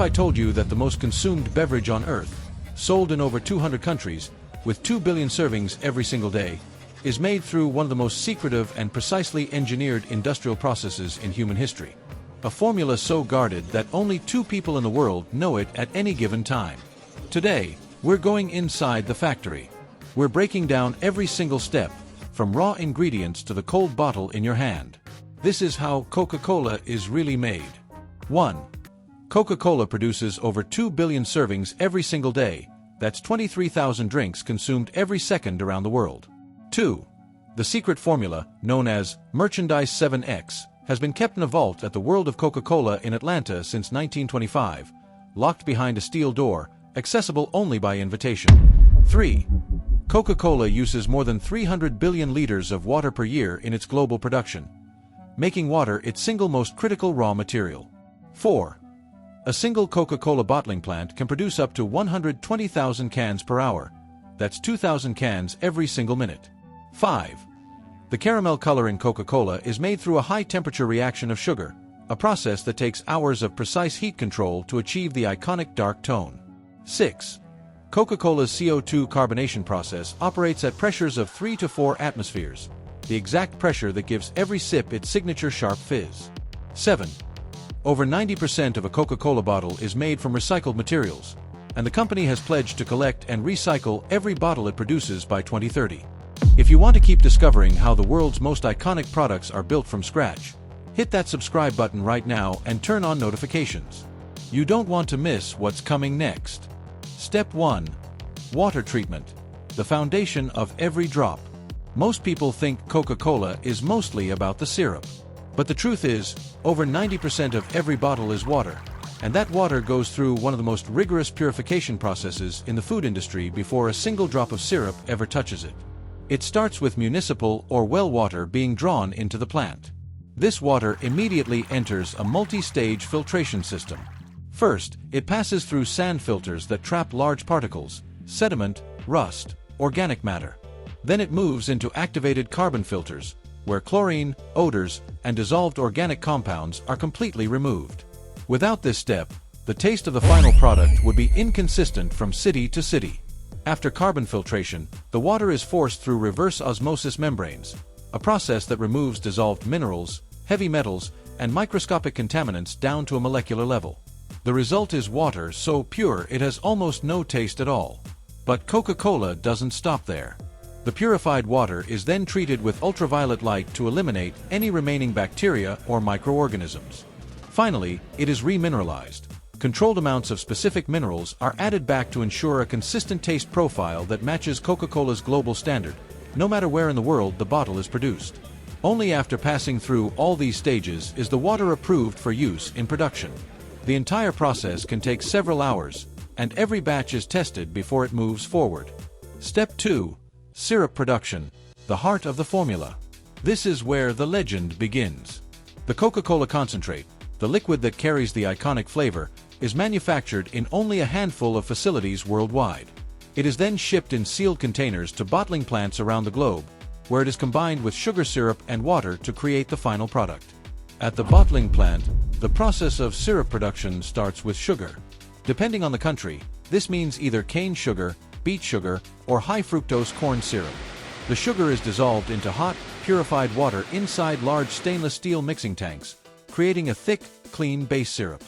if I told you that the most consumed beverage on Earth, sold in over 200 countries, with 2 billion servings every single day, is made through one of the most secretive and precisely engineered industrial processes in human history? A formula so guarded that only 2 people in the world know it at any given time. Today, we're going inside the factory. We're breaking down every single step, from raw ingredients to the cold bottle in your hand. This is how Coca-Cola is really made. 1. Coca-Cola produces over 2 billion servings every single day. That's 23,000 drinks consumed every second around the world. 2. The secret formula, known as Merchandise 7X, has been kept in a vault at the World of Coca-Cola in Atlanta since 1925, locked behind a steel door, accessible only by invitation. 3. Coca-Cola uses more than 300 billion liters of water per year in its global production, making water its single most critical raw material. 4. A single Coca-Cola bottling plant can produce up to 120,000 cans per hour. That's 2,000 cans every single minute. 5. The caramel color in Coca-Cola is made through a high-temperature reaction of sugar, a process that takes hours of precise heat control to achieve the iconic dark tone. 6. Coca-Cola's CO2 carbonation process operates at pressures of 3 to 4 atmospheres, the exact pressure that gives every sip its signature sharp fizz. 7. Over 90% of a Coca-Cola bottle is made from recycled materials, and the company has pledged to collect and recycle every bottle it produces by 2030. If you want to keep discovering how the world's most iconic products are built from scratch, hit that subscribe button right now and turn on notifications. You don't want to miss what's coming next. Step 1. Water treatment, the foundation of every drop. Most people think Coca-Cola is mostly about the syrup. But the truth is, over 90% of every bottle is water, and that water goes through one of the most rigorous purification processes in the food industry before a single drop of syrup ever touches it. It starts with municipal or well water being drawn into the plant. This water immediately enters a multi-stage filtration system. First, it passes through sand filters that trap large particles, sediment, rust, organic matter. Then it moves into activated carbon filters, where chlorine, odors, and dissolved organic compounds are completely removed. Without this step, the taste of the final product would be inconsistent from city to city. After carbon filtration, the water is forced through reverse osmosis membranes, a process that removes dissolved minerals, heavy metals, and microscopic contaminants down to a molecular level. The result is water so pure it has almost no taste at all. But Coca-Cola doesn't stop there. The purified water is then treated with ultraviolet light to eliminate any remaining bacteria or microorganisms. Finally, it is remineralized. Controlled amounts of specific minerals are added back to ensure a consistent taste profile that matches Coca-Cola's global standard, no matter where in the world the bottle is produced. Only after passing through all these stages is the water approved for use in production. The entire process can take several hours, and every batch is tested before it moves forward. Step 2. Syrup production, the heart of the formula. This is where the legend begins. The Coca-Cola concentrate, the liquid that carries the iconic flavor, is manufactured in only a handful of facilities worldwide. It is then shipped in sealed containers to bottling plants around the globe, where it is combined with sugar syrup and water to create the final product. At the bottling plant, the process of syrup production starts with sugar. Depending on the country, this means either cane sugar, beet sugar, or high fructose corn syrup. The sugar is dissolved into hot, purified water inside large stainless steel mixing tanks, creating a thick, clean base syrup.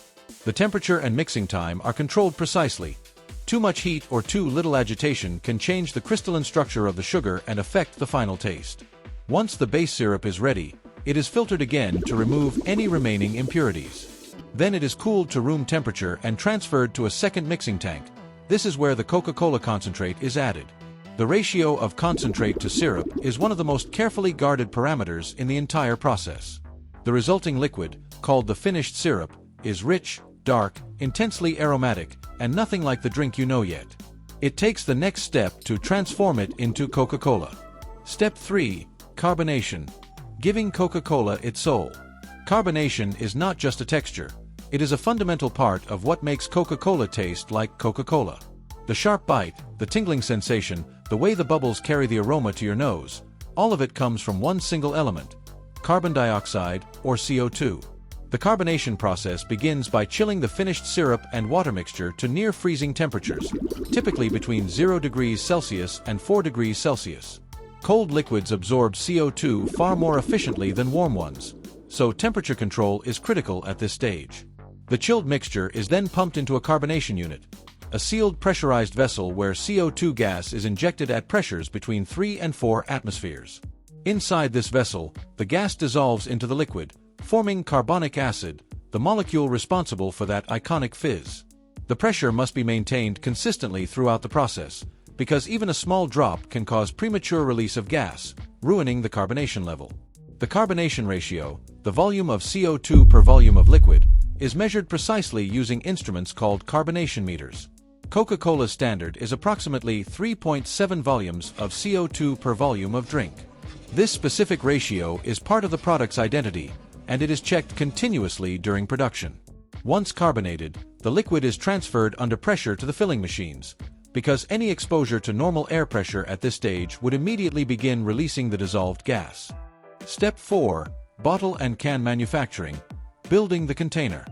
The temperature and mixing time are controlled precisely. Too much heat or too little agitation can change the crystalline structure of the sugar and affect the final taste. Once the base syrup is ready, it is filtered again to remove any remaining impurities. Then it is cooled to room temperature and transferred to a second mixing tank. This is where the Coca-Cola concentrate is added. The ratio of concentrate to syrup is one of the most carefully guarded parameters in the entire process. The resulting liquid, called the finished syrup, is rich, dark, intensely aromatic, and nothing like the drink you know yet. It takes the next step to transform it into Coca-Cola. Step 3. Carbonation. Giving Coca-Cola its soul. Carbonation is not just a texture. It is a fundamental part of what makes Coca-Cola taste like Coca-Cola. The sharp bite, the tingling sensation, the way the bubbles carry the aroma to your nose, all of it comes from one single element: carbon dioxide, or CO2. The carbonation process begins by chilling the finished syrup and water mixture to near freezing temperatures, typically between 0 degrees Celsius and 4 degrees Celsius. Cold liquids absorb CO2 far more efficiently than warm ones, so temperature control is critical at this stage. The chilled mixture is then pumped into a carbonation unit, a sealed pressurized vessel where CO2 gas is injected at pressures between 3 and 4 atmospheres. Inside this vessel, the gas dissolves into the liquid, forming carbonic acid, the molecule responsible for that iconic fizz. The pressure must be maintained consistently throughout the process, because even a small drop can cause premature release of gas, ruining the carbonation level. The carbonation ratio, the volume of CO2 per volume of liquid, is measured precisely using instruments called carbonation meters. Coca-Cola's standard is approximately 3.7 volumes of CO2 per volume of drink. This specific ratio is part of the product's identity, and it is checked continuously during production. Once carbonated, the liquid is transferred under pressure to the filling machines, because any exposure to normal air pressure at this stage would immediately begin releasing the dissolved gas. Step 4. Bottle and can manufacturing. Building the container.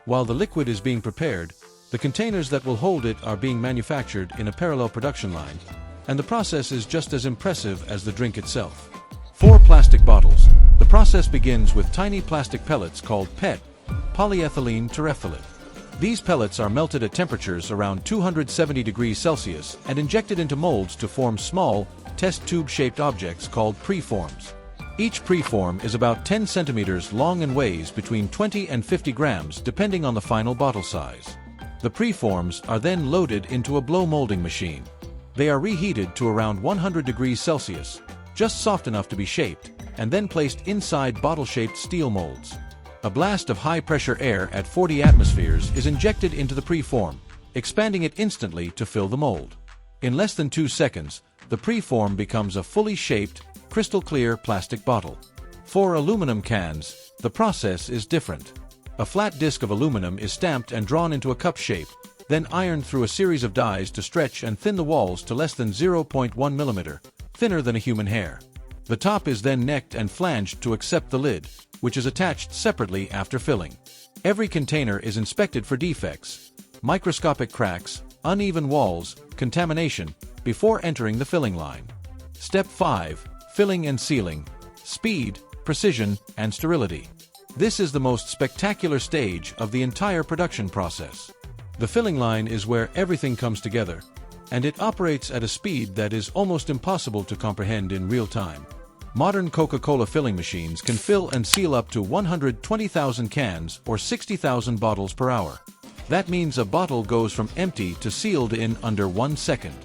While the liquid is being prepared, the containers that will hold it are being manufactured in a parallel production line, and the process is just as impressive as the drink itself. 4 plastic bottles. The process begins with tiny plastic pellets called PET, polyethylene terephthalate. These pellets are melted at temperatures around 270 degrees Celsius and injected into molds to form small, test tube-shaped objects called preforms. Each preform is about 10 centimeters long and weighs between 20 and 50 grams depending on the final bottle size. The preforms are then loaded into a blow molding machine. They are reheated to around 100 degrees Celsius, just soft enough to be shaped, and then placed inside bottle-shaped steel molds. A blast of high-pressure air at 40 atmospheres is injected into the preform, expanding it instantly to fill the mold. In less than 2 seconds, the preform becomes a fully shaped, crystal-clear plastic bottle. For aluminum cans, the process is different. A flat disc of aluminum is stamped and drawn into a cup shape, then ironed through a series of dies to stretch and thin the walls to less than 0.1 millimeter, thinner than a human hair. The top is then necked and flanged to accept the lid, which is attached separately after filling. Every container is inspected for defects, microscopic cracks, uneven walls, contamination, before entering the filling line. Step 5. Filling and sealing. Speed, precision, and sterility. This is the most spectacular stage of the entire production process. The filling line is where everything comes together, and it operates at a speed that is almost impossible to comprehend in real time. Modern Coca-Cola filling machines can fill and seal up to 120,000 cans or 60,000 bottles per hour. That means a bottle goes from empty to sealed in under 1 second.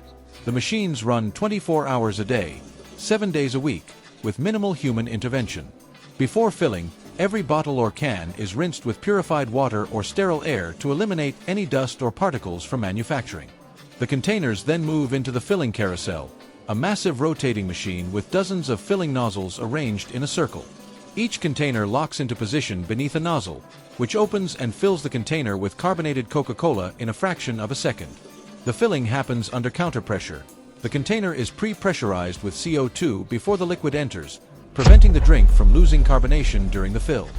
The machines run 24 hours a day, 7 days a week, with minimal human intervention. Before filling, every bottle or can is rinsed with purified water or sterile air to eliminate any dust or particles from manufacturing. The containers then move into the filling carousel, a massive rotating machine with dozens of filling nozzles arranged in a circle. Each container locks into position beneath a nozzle, which opens and fills the container with carbonated Coca-Cola in a fraction of a second. The filling happens under counterpressure. The container is pre-pressurized with CO2 before the liquid enters, preventing the drink from losing carbonation during the fill.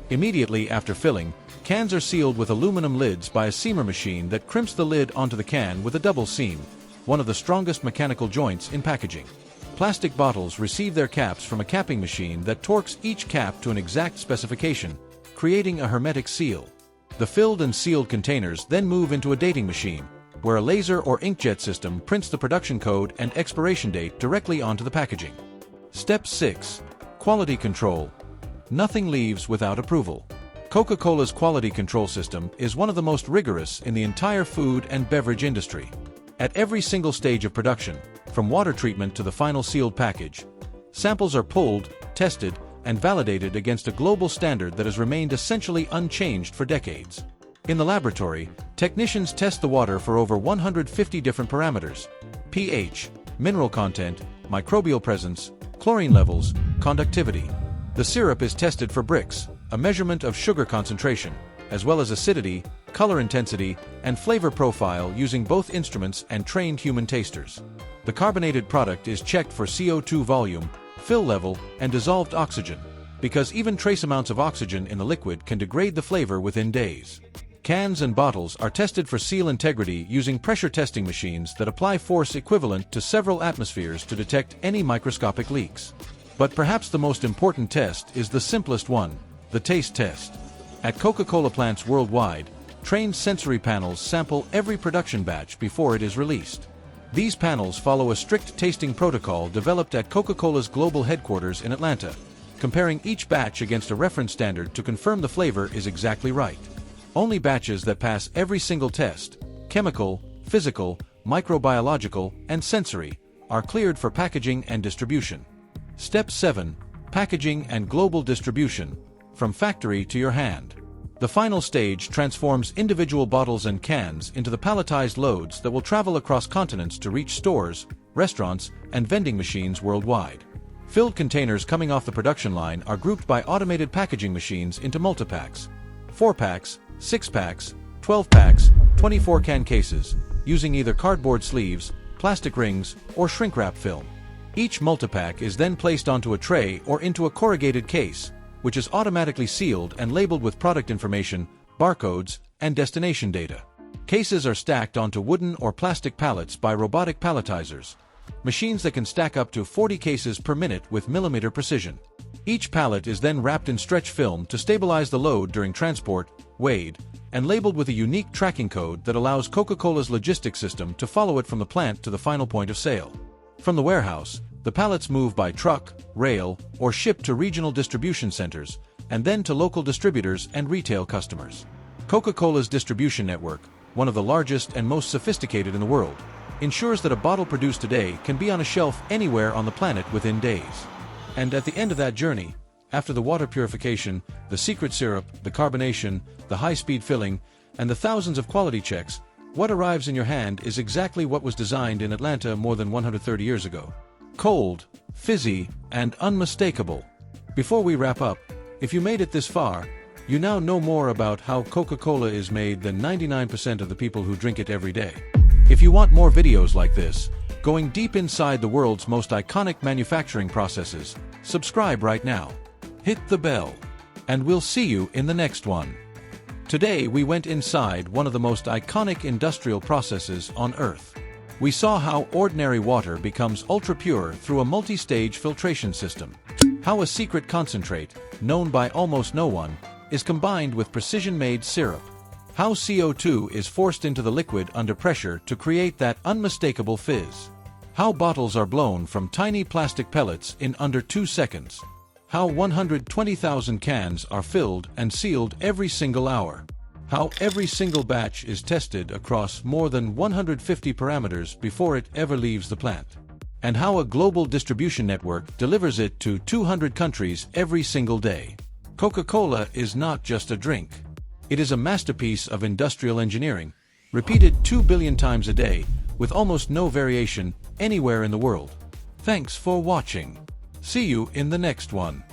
Immediately after filling, cans are sealed with aluminum lids by a seamer machine that crimps the lid onto the can with a double seam, one of the strongest mechanical joints in packaging. Plastic bottles receive their caps from a capping machine that torques each cap to an exact specification, creating a hermetic seal. The filled and sealed containers then move into a dating machine, where a laser or inkjet system prints the production code and expiration date directly onto the packaging. Step 6. Quality control. Nothing leaves without approval. Coca-Cola's quality control system is one of the most rigorous in the entire food and beverage industry. At every single stage of production, from water treatment to the final sealed package, samples are pulled, tested, and validated against a global standard that has remained essentially unchanged for decades. In the laboratory, technicians test the water for over 150 different parameters: pH, mineral content, microbial presence, chlorine levels, conductivity. The syrup is tested for Brix, a measurement of sugar concentration, as well as acidity, color intensity, and flavor profile using both instruments and trained human tasters. The carbonated product is checked for CO2 volume, fill level, and dissolved oxygen. because even trace amounts of oxygen in the liquid can degrade the flavor within days. Cans and bottles are tested for seal integrity using pressure testing machines that apply force equivalent to several atmospheres to detect any microscopic leaks. But perhaps the most important test is the simplest one, the taste test. At Coca-Cola plants worldwide, trained sensory panels sample every production batch before it is released. These panels follow a strict tasting protocol developed at Coca-Cola's global headquarters in Atlanta, comparing each batch against a reference standard to confirm the flavor is exactly right. Only batches that pass every single test, chemical, physical, microbiological, and sensory, are cleared for packaging and distribution. Step 7. Packaging and global distribution, from factory to your hand. The final stage transforms individual bottles and cans into the palletized loads that will travel across continents to reach stores, restaurants, and vending machines worldwide. Filled containers coming off the production line are grouped by automated packaging machines into multipacks, 4-packs, 6-packs, 12-packs, 24-can cases, using either cardboard sleeves, plastic rings, or shrink-wrap film. Each multipack is then placed onto a tray or into a corrugated case, which is automatically sealed and labeled with product information, barcodes, and destination data. Cases are stacked onto wooden or plastic pallets by robotic palletizers, machines that can stack up to 40 cases per minute with millimeter precision. Each pallet is then wrapped in stretch film to stabilize the load during transport, weighed, and labeled with a unique tracking code that allows Coca-Cola's logistics system to follow it from the plant to the final point of sale. From the warehouse, the pallets move by truck, rail, or ship to regional distribution centers, and then to local distributors and retail customers. Coca-Cola's distribution network, one of the largest and most sophisticated in the world, ensures that a bottle produced today can be on a shelf anywhere on the planet within days. And at the end of that journey, after the water purification, the secret syrup, the carbonation, the high-speed filling, and the thousands of quality checks, what arrives in your hand is exactly what was designed in Atlanta more than 130 years ago. Cold, fizzy, and unmistakable. Before we wrap up, if you made it this far, you now know more about how Coca-Cola is made than 99% of the people who drink it every day. If you want more videos like this, going deep inside the world's most iconic manufacturing processes, subscribe right now. Hit the bell, and we'll see you in the next one. Today we went inside one of the most iconic industrial processes on Earth. We saw how ordinary water becomes ultra-pure through a multi-stage filtration system. How a secret concentrate, known by almost no one, is combined with precision-made syrup. How CO2 is forced into the liquid under pressure to create that unmistakable fizz. How bottles are blown from tiny plastic pellets in under 2 seconds. How 120,000 cans are filled and sealed every single hour. How every single batch is tested across more than 150 parameters before it ever leaves the plant. And how a global distribution network delivers it to 200 countries every single day. Coca-Cola is not just a drink. It is a masterpiece of industrial engineering, repeated 2 billion times a day, with almost no variation anywhere in the world. Thanks for watching. See you in the next one.